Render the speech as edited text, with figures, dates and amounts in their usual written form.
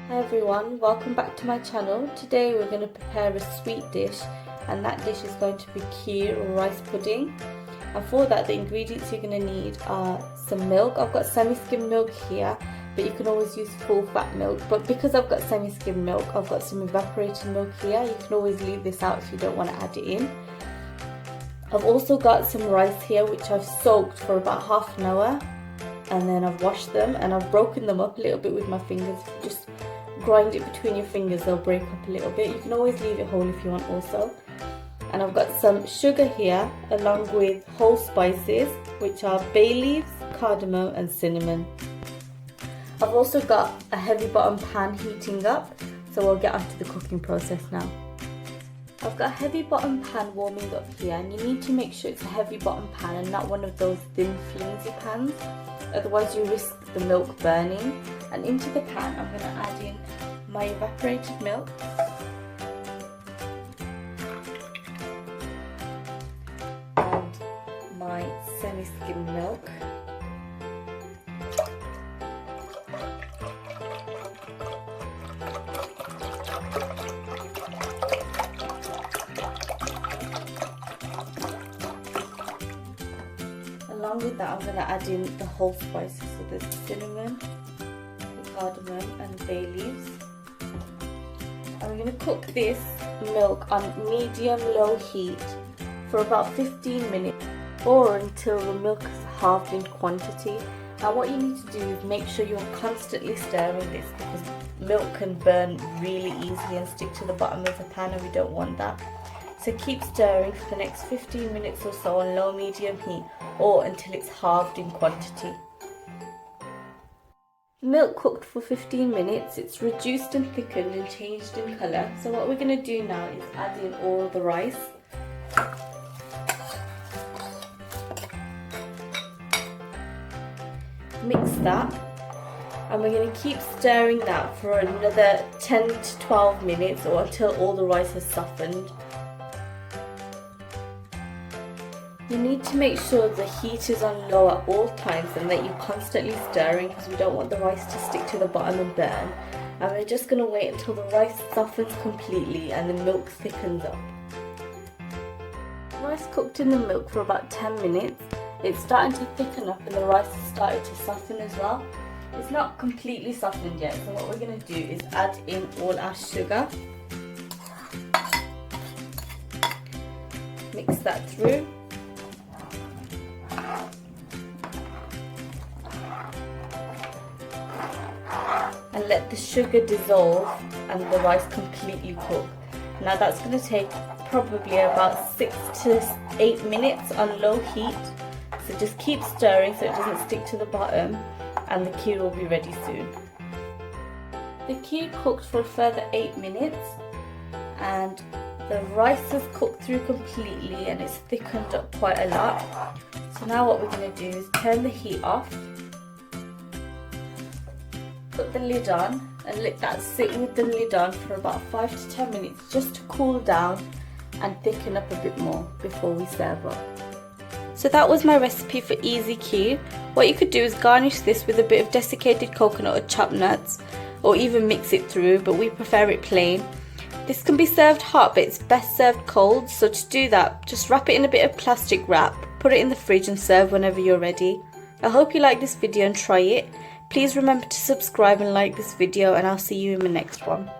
Hi everyone, welcome back to my channel. Today we're going to prepare a sweet dish, and that dish is going to be kheer or rice pudding. And for that, the ingredients you're going to need are some milk. I've got semi-skimmed milk here, but you can always use full fat milk. But because I've got semi-skimmed milk, I've got some evaporated milk here. You can always leave this out if you don't want to add it in. I've also got some rice here which I've soaked for about half an hour, and then I've washed them and I've broken them up a little bit with my fingers. Just grind it between your fingers, they'll break up a little bit. You can always leave it whole if you want also. And I've got some sugar here along with whole spices which are bay leaves, cardamom and cinnamon. I've also got a heavy bottom pan heating up, so we'll get onto the cooking process now. I've got a heavy bottom pan warming up here, and you need to make sure it's a heavy bottom pan and not one of those thin flimsy pans, otherwise you risk the milk burning. And into the pan I'm going to add in my evaporated milk, and my semi-skimmed milk, along with that I'm going to add in the whole spices, so there's cinnamon, cardamom and bay leaves. And we're going to cook this milk on medium-low heat for about 15 minutes or until the milk is halved in quantity. Now what you need to do is make sure you're constantly stirring this, because milk can burn really easily and stick to the bottom of the pan, and we don't want that. So keep stirring for the next 15 minutes or so on low-medium heat, or until it's halved in quantity. Milk cooked for 15 minutes, it's reduced and thickened and changed in colour. So what we're going to do now is add in all the rice. Mix that, and we're going to keep stirring that for another 10 to 12 minutes or until all the rice has softened. You need to make sure the heat is on low at all times and that you're constantly stirring, because we don't want the rice to stick to the bottom and burn. And we're just going to wait until the rice softens completely and the milk thickens up. Rice cooked in the milk for about 10 minutes. It's starting to thicken up and the rice has started to soften as well. It's not completely softened yet, so what we're going to do is add in all our sugar. Mix that through. And let the sugar dissolve and the rice completely cook. Now that's going to take probably about 6 to 8 minutes on low heat. So just keep stirring so it doesn't stick to the bottom, and the kheer will be ready soon. The kheer cooked for a further 8 minutes, and the rice has cooked through completely and it's thickened up quite a lot. So now what we're going to do is turn the heat off, put the lid on and let that sit with the lid on for about 5 to 10 minutes just to cool down and thicken up a bit more before we serve up. So that was my recipe for easy kheer. What you could do is garnish this with a bit of desiccated coconut or chopped nuts, or even mix it through, but we prefer it plain. This can be served hot, but it's best served cold, so to do that, just wrap it in a bit of plastic wrap, put it in the fridge and serve whenever you're ready. I hope you like this video and try it. Please remember to subscribe and like this video, and I'll see you in my next one.